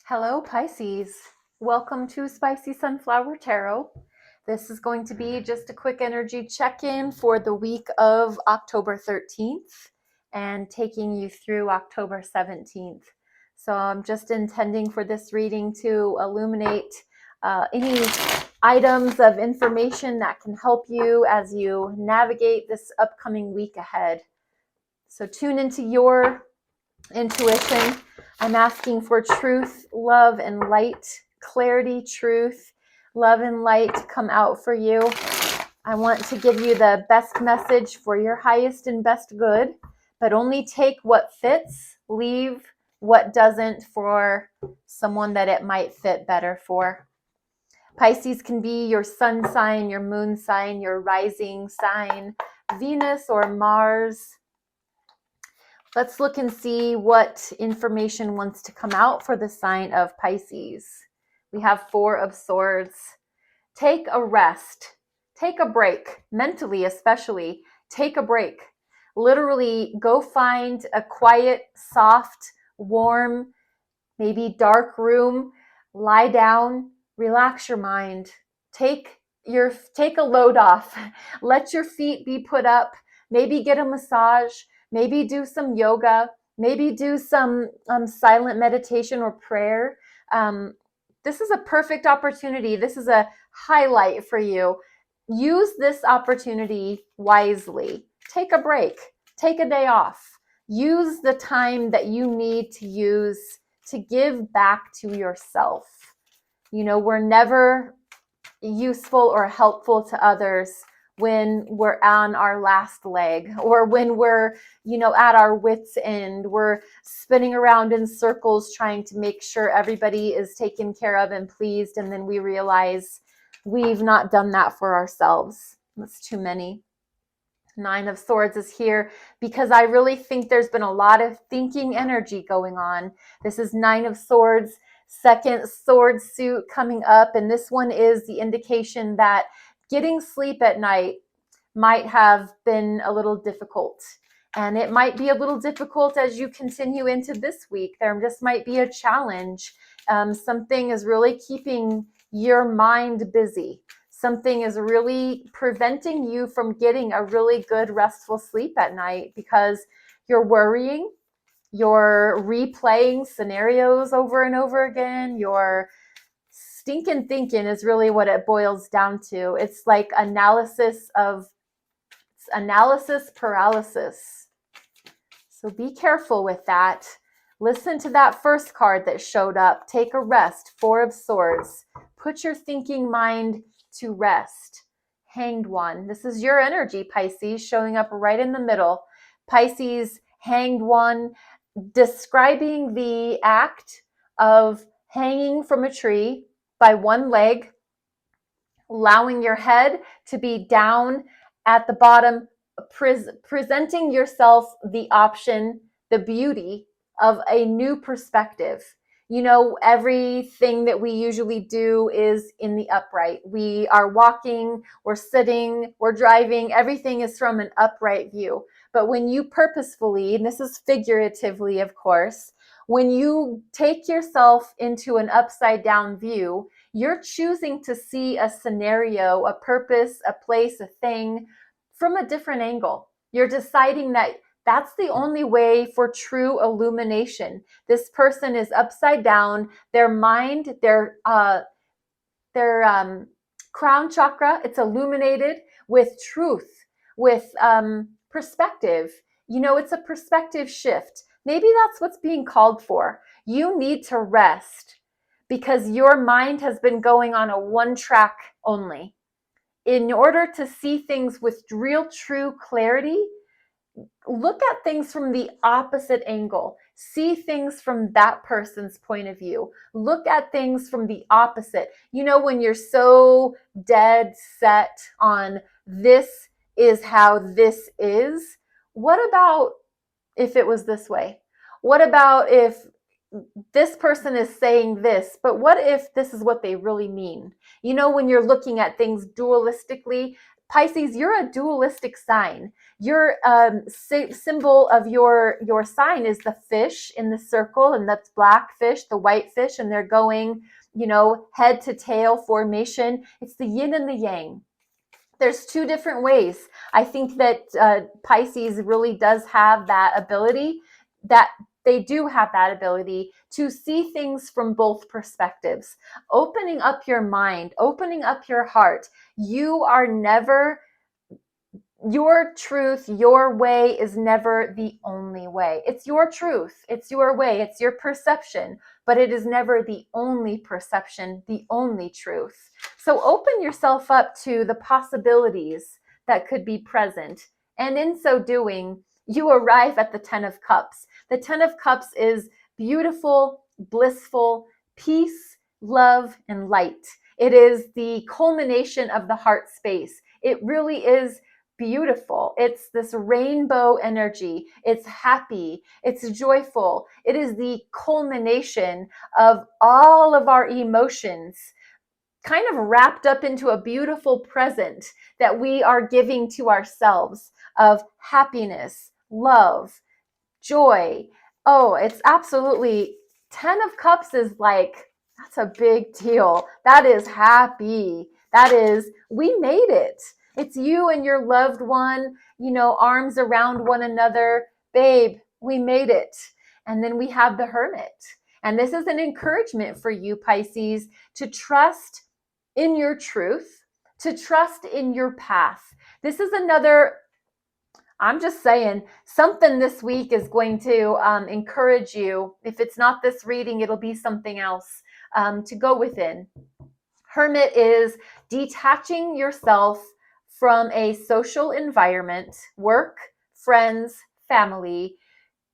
Hello, Pisces. Welcome to Spicy Sunflower Tarot. This is going to be just a quick energy check-in for the week of October 13th and taking you through October 17th. So I'm just intending for this reading to illuminate any items of information that can help you as you navigate this upcoming week ahead. So tune into your intuition. I'm asking for truth, love, and light, clarity, truth, love, and light to come out for you. I want to give you the best message for your highest and best good, but only take what fits, leave what doesn't for someone that it might fit better for. Pisces can be your sun sign, your moon sign, your rising sign, Venus or Mars. Let's look and see what information wants to come out for the sign of Pisces. We have Four of Swords. Take a rest. Take a break. Mentally, especially. Take a break. Literally, go find a quiet, soft, warm, maybe dark room. Lie down. Relax your mind. Take a load off. Let your feet be put up. Maybe get a massage. Maybe do some yoga, maybe do some silent meditation or prayer. This is a perfect opportunity. This is a highlight for you. Use this opportunity wisely. Take a break. Take a day off. Use the time that you need to use to give back to yourself. You know, we're never useful or helpful to others when we're on our last leg or when we're, at our wits' end. We're spinning around in circles trying to make sure everybody is taken care of and pleased. And then we realize we've not done that for ourselves. That's too many. Nine of Swords is here because I really think there's been a lot of thinking energy going on. This is Nine of Swords, second sword suit coming up. And this one is the indication that getting sleep at night might have been a little difficult. And it might be a little difficult as you continue into this week. There just might be a challenge. Something is really keeping your mind busy. Something is really preventing you from getting a really good restful sleep at night because you're worrying, you're replaying scenarios over and over again, you're stinking thinking is really what it boils down to. It's like analysis paralysis. So be careful with that. Listen to that first card that showed up. Take a rest. Four of Swords. Put your thinking mind to rest. Hanged One. This is your energy, Pisces, showing up right in the middle. Pisces, Hanged One, describing the act of hanging from a tree by one leg, allowing your head to be down at the bottom, presenting yourself the option, the beauty of a new perspective. Everything that we usually do is in the upright. We are walking, we're sitting, we're driving, everything is from an upright view. But when you purposefully, and this is figuratively, of course, when you take yourself into an upside down view, you're choosing to see a scenario, a purpose, a place, a thing from a different angle. You're deciding that that's the only way for true illumination. This person is upside down. Their mind, their crown chakra, it's illuminated with truth, with perspective. It's a perspective shift. Maybe that's what's being called for. You need to rest because your mind has been going on a one track only. In order to see things with real, true clarity, look at things from the opposite angle. See things from that person's point of view. Look at things from the opposite. When you're so dead set on this is how this is, what about if it was this way? What about if this person is saying this, but what if this is what they really mean? When you're looking at things dualistically, Pisces, you're a dualistic sign. Your symbol of your sign is the fish in the circle, and that's black fish, the white fish, and they're going, head to tail formation. It's the yin and the yang. There's two different ways. I think that Pisces really does have that ability, that they do have that ability to see things from both perspectives. Opening up your mind, opening up your heart. You are never, your truth, your way is never the only way. It's your truth, it's your way, it's your perception, but it is never the only perception, the only truth. So open yourself up to the possibilities that could be present. And in so doing, you arrive at the 10 of Cups. The 10 of Cups is beautiful, blissful, peace, love, and light. It is the culmination of the heart space. It really is beautiful. It's this rainbow energy. It's happy. It's joyful. It is the culmination of all of our emotions kind of wrapped up into a beautiful present that we are giving to ourselves of happiness, love, joy. Oh, it's absolutely 10 of Cups is like, that's a big deal. That is happy. That is, we made it. It's you and your loved one, arms around one another. Babe, we made it. And then we have the Hermit. And this is an encouragement for you, Pisces, to trust in your truth, to trust in your path. This is another, I'm just saying, something this week is going to encourage you. If it's not this reading, it'll be something else to go within. Hermit is detaching yourself from a social environment, work, friends, family.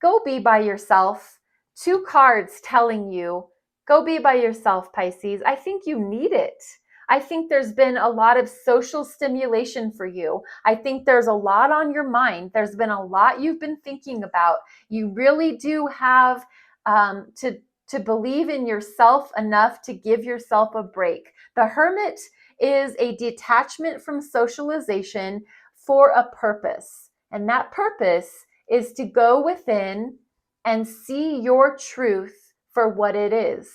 Go be by yourself. 2 cards telling you, go be by yourself, Pisces. I think you need it. I think there's been a lot of social stimulation for you. I think there's a lot on your mind. There's been a lot you've been thinking about. You really do have to believe in yourself enough to give yourself a break. The Hermit is a detachment from socialization for a purpose. And that purpose is to go within and see your truth for what it is.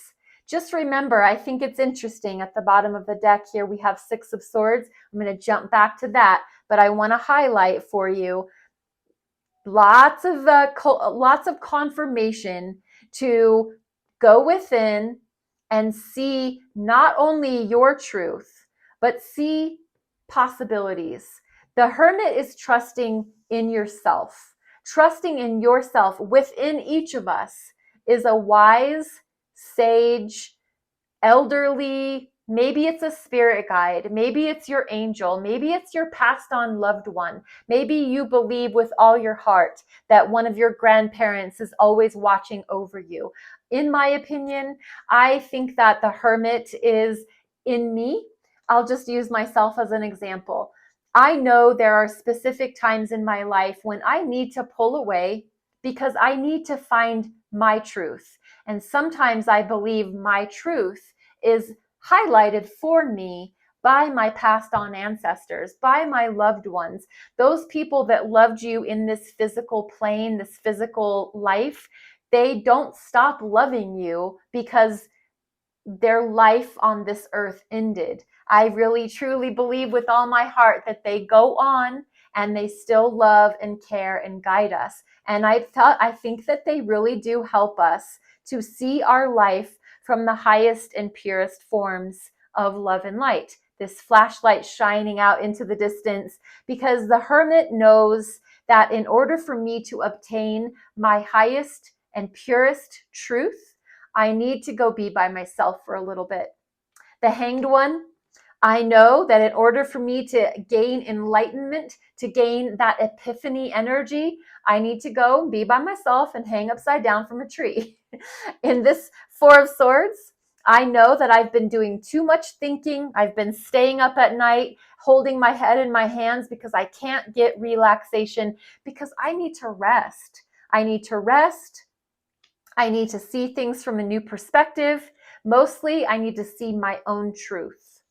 Just remember, I think it's interesting at the bottom of the deck here, we have 6 of Swords. I'm going to jump back to that, but I want to highlight for you lots of confirmation to go within and see not only your truth, but see possibilities. The Hermit is trusting in yourself. Trusting in yourself within each of us is a wise, sage, elderly, maybe it's a spirit guide, maybe it's your angel, maybe it's your passed on loved one. Maybe you believe with all your heart that one of your grandparents is always watching over you. In my opinion, I think that the Hermit is in me. I'll just use myself as an example. I know there are specific times in my life when I need to pull away because I need to find my truth. And sometimes I believe my truth is highlighted for me by my passed on ancestors, by my loved ones, those people that loved you in this physical plane, this physical life. They don't stop loving you because their life on this earth ended. I really truly believe with all my heart that they go on and they still love and care and guide us. And I think that they really do help us to see our life from the highest and purest forms of love and light. This flashlight shining out into the distance, because the Hermit knows that in order for me to obtain my highest and purest truth, I need to go be by myself for a little bit. The Hanged One, I know that in order for me to gain enlightenment, to gain that epiphany energy, I need to go be by myself and hang upside down from a tree. In this 4 of Swords, I know that I've been doing too much thinking. I've been staying up at night, holding my head in my hands because I can't get relaxation, because I need to rest. I need to rest. I need to see things from a new perspective. Mostly, I need to see my own truth.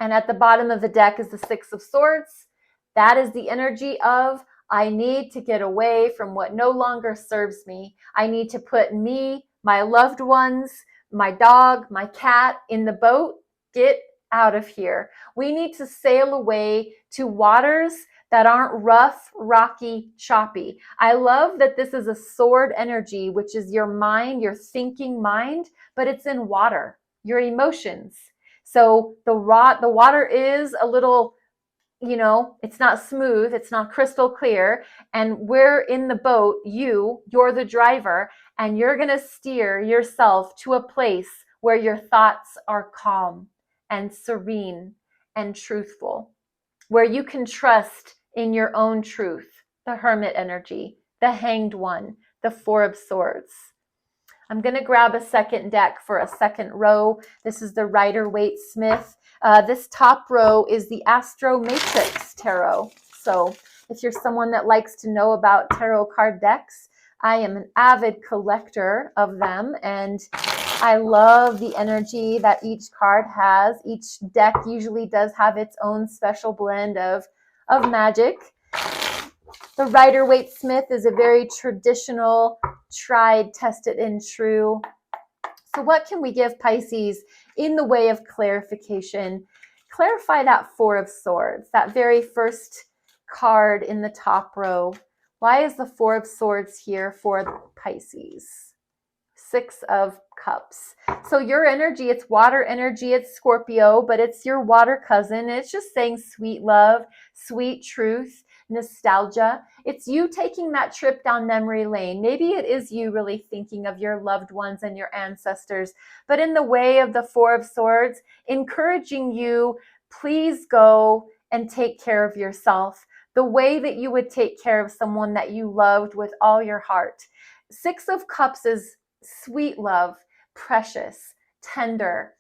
And at the bottom of the deck is the Six of Swords. That is the energy of, I need to get away from what no longer serves me. I need to put me, my loved ones, my dog, my cat in the boat. Get out of here. We need to sail away to waters that aren't rough, rocky, choppy. I love that this is a sword energy, which is your mind, your thinking mind, but it's in water, your emotions. So the water is a little, it's not smooth, it's not crystal clear, and we're in the boat, you're the driver, and you're going to steer yourself to a place where your thoughts are calm and serene and truthful, where you can trust in your own truth. The Hermit energy, the Hanged One, the Four of Swords. I'm going to grab a second deck for a second row. This is the Rider-Waite-Smith. This top row is the Astro Matrix Tarot. So if you're someone that likes to know about tarot card decks, I am an avid collector of them, and I love the energy that each card has. Each deck usually does have its own special blend of magic. The Rider-Waite-Smith is a very traditional, tried, tested, and true. So what can we give Pisces in the way of clarification? Clarify that Four of Swords, that very first card in the top row. Why is the Four of Swords here for Pisces? Six of Cups. So your energy, it's water energy, it's Scorpio, but it's your water cousin. It's just saying sweet love, sweet truth, nostalgia. It's you taking that trip down memory lane. Maybe it is you really thinking of your loved ones and your ancestors, but in the way of the Four of Swords, encouraging you, please go and take care of yourself the way that you would take care of someone that you loved with all your heart. Six of Cups is sweet love, precious, tender.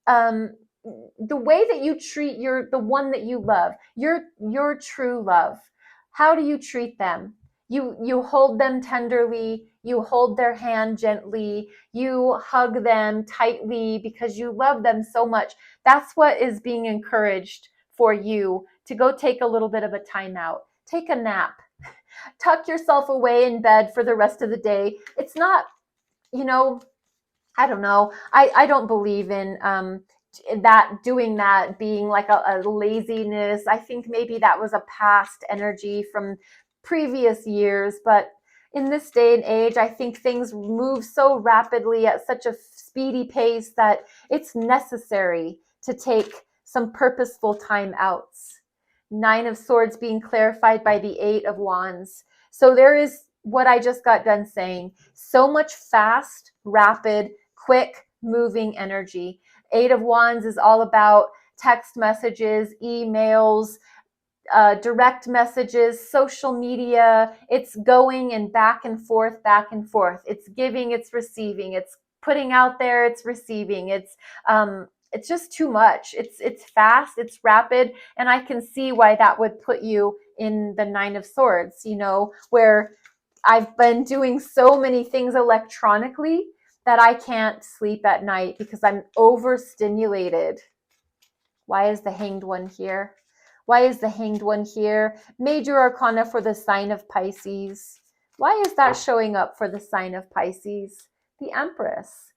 The way that you treat the one that you love, your true love. How do you treat them? You hold them tenderly, you hold their hand gently, you hug them tightly because you love them so much. That's what is being encouraged for you to go take a little bit of a time out. Take a nap. Tuck yourself away in bed for the rest of the day. It's not, I don't know. I don't believe in doing that being like a laziness. I think maybe that was a past energy from previous years, but in this day and age, I think things move so rapidly at such a speedy pace that it's necessary to take some purposeful time outs. Nine of Swords being clarified by the Eight of Wands. So there is what I just got done saying. So much fast, rapid, quick moving energy. Eight of Wands is all about text messages, emails, direct messages, social media. It's going and back and forth, back and forth. It's giving, it's receiving. It's putting out there, it's receiving. It's just too much. It's fast, it's rapid, and I can see why that would put you in the Nine of Swords, where I've been doing so many things electronically that I can't sleep at night because I'm overstimulated. Why is the Hanged One here? Why is the Hanged One here? Major Arcana for the sign of Pisces. Why is that showing up for the sign of Pisces? The Empress.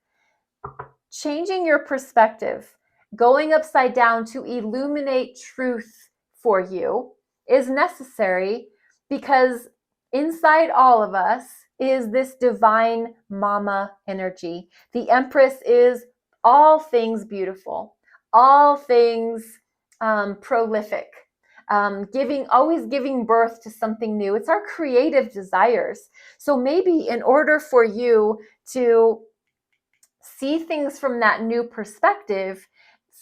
Changing your perspective, going upside down to illuminate truth for you is necessary because inside all of us is this divine mama energy. The Empress is all things beautiful, all things prolific, always giving birth to something new. It's our creative desires. So maybe in order for you to see things from that new perspective,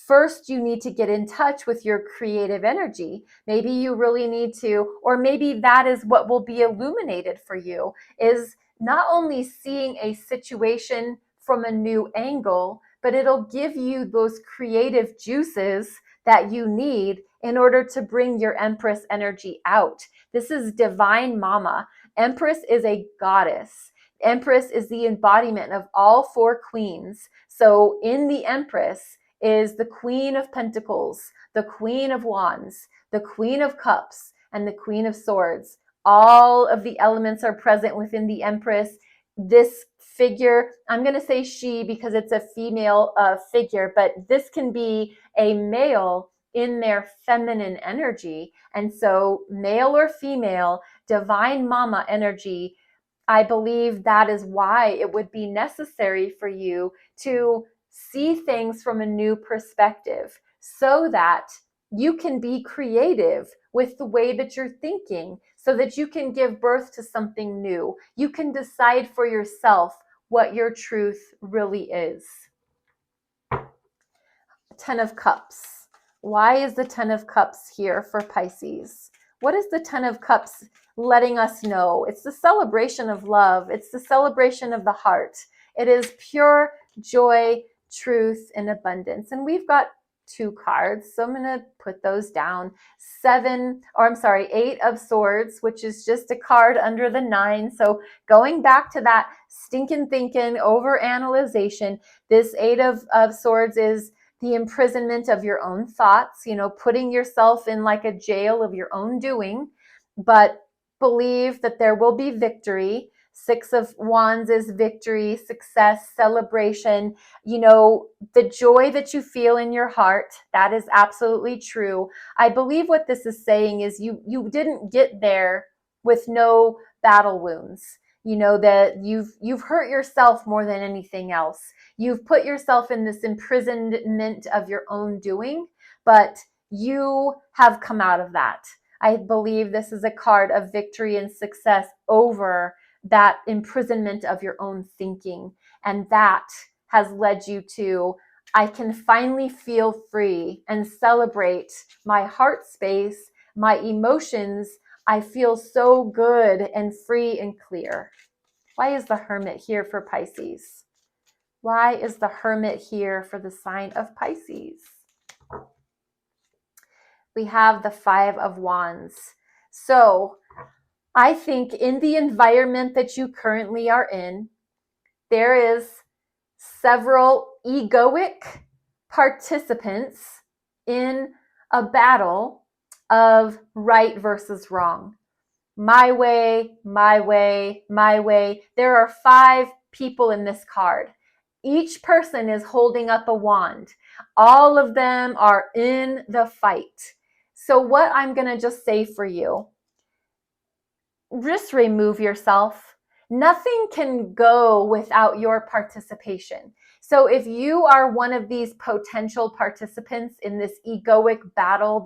first you need to get in touch with your creative energy. Maybe you really need to, or maybe that is what will be illuminated for you, is not only seeing a situation from a new angle, but it'll give you those creative juices that you need in order to bring your Empress energy out. This is divine mama. Empress is a goddess. Empress is the embodiment of all four queens. So in the Empress is the Queen of Pentacles, the Queen of Wands, the Queen of Cups, and the Queen of Swords. All of the elements are present within the Empress. This figure, I'm going to say she because it's a female figure, but this can be a male in their feminine energy. And so male or female, divine mama energy, I believe that is why it would be necessary for you to see things from a new perspective so that you can be creative with the way that you're thinking, so that you can give birth to something new. You can decide for yourself what your truth really is. Ten of Cups. Why is the Ten of Cups here for Pisces? What is the Ten of Cups letting us know? It's the celebration of love. It's the celebration of the heart. It is pure joy, truth, and abundance. And we've got 2 cards, so I'm going to put those down. 8 of Swords, which is just a card under the 9. So going back to that stinking thinking, over analyzation, this 8 of Swords is the imprisonment of your own thoughts, putting yourself in like a jail of your own doing, but believe that there will be victory. 6 of Wands is victory, success, celebration, the joy that you feel in your heart. That is absolutely true. I believe what this is saying is you didn't get there with no battle wounds. That you've hurt yourself more than anything else. You've put yourself in this imprisonment of your own doing, but you have come out of that. I believe this is a card of victory and success over that imprisonment of your own thinking. And that has led you to, I can finally feel free and celebrate my heart space, my emotions. I feel so good and free and clear. Why is the Hermit here for Pisces? Why is the Hermit here for the sign of Pisces? We have the 5 of Wands. So I think in the environment that you currently are in, there is several egoic participants in a battle of right versus wrong. My way, my way, my way. There are 5 people in this card. Each person is holding up a wand. All of them are in the fight. So what I'm going to just say for you, just remove yourself. Nothing can go without your participation. So if you are one of these potential participants in this egoic battle,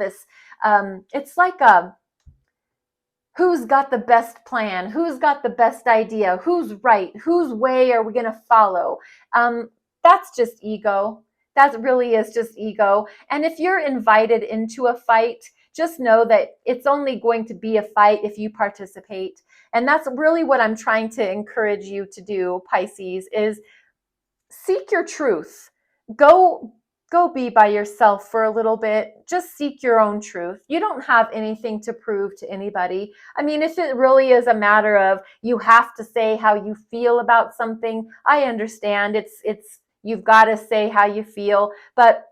it's like who's got the best plan? Who's got the best idea? Who's right? Whose way are we going to follow? That's just ego. That really is just ego. And if you're invited into a fight, just know that it's only going to be a fight if you participate. And that's really what I'm trying to encourage you to do, Pisces, is seek your truth. Go be by yourself for a little bit. Just seek your own truth. You don't have anything to prove to anybody. I mean, if it really is a matter of you have to say how you feel about something, I understand. It's you've got to say how you feel, but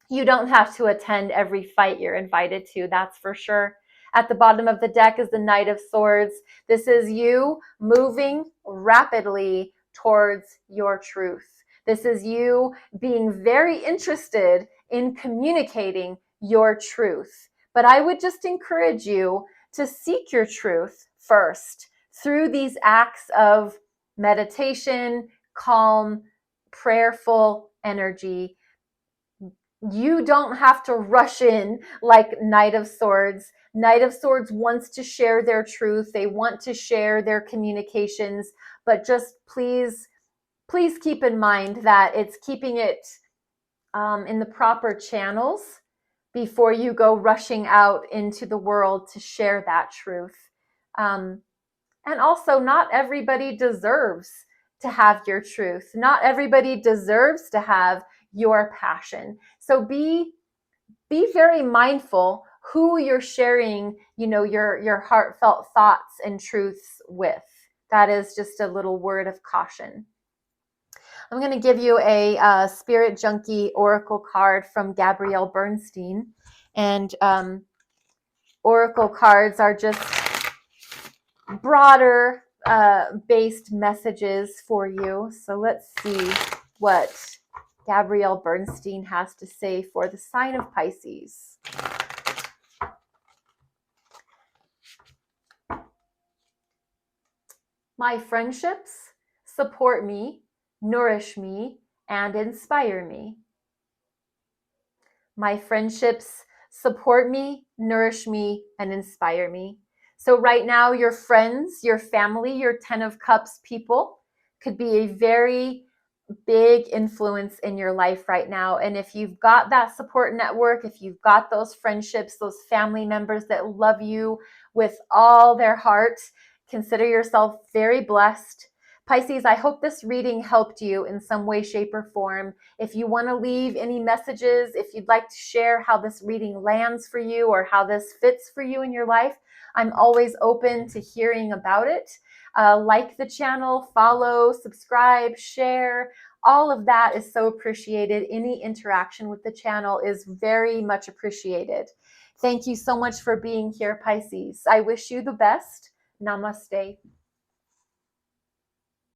you don't have to attend every fight you're invited to, that's for sure. At the bottom of the deck is the Knight of Swords. This is you moving rapidly towards your truth. This is you being very interested in communicating your truth. But I would just encourage you to seek your truth first through these acts of meditation, calm, prayerful energy. You don't have to rush in like Knight of Swords. Knight of Swords wants to share their truth. They want to share their communications, but just please keep in mind that it's keeping it in the proper channels before you go rushing out into the world to share that truth. And also, not everybody deserves to have your truth. Not everybody deserves to have your passion. So be very mindful who you're sharing, your heartfelt thoughts and truths with. That is just a little word of caution. I'm going to give you a Spirit Junkie Oracle card from Gabrielle Bernstein. And Oracle cards are just broader based messages for you. So let's see what Gabrielle Bernstein has to say for the sign of Pisces. My friendships support me, nourish me, and inspire me. My friendships support me, nourish me, and inspire me. So right now, your friends, your family, your 10 of Cups people could be a very big influence in your life right now. And if you've got that support network, if you've got those friendships, those family members that love you with all their heart, consider yourself very blessed. Pisces, I hope this reading helped you in some way, shape, or form. If you want to leave any messages, if you'd like to share how this reading lands for you or how this fits for you in your life, I'm always open to hearing about it. Like the channel, follow, subscribe, share. All of that is so appreciated. Any interaction with the channel is very much appreciated. Thank you so much for being here, Pisces. I wish you the best. Namaste.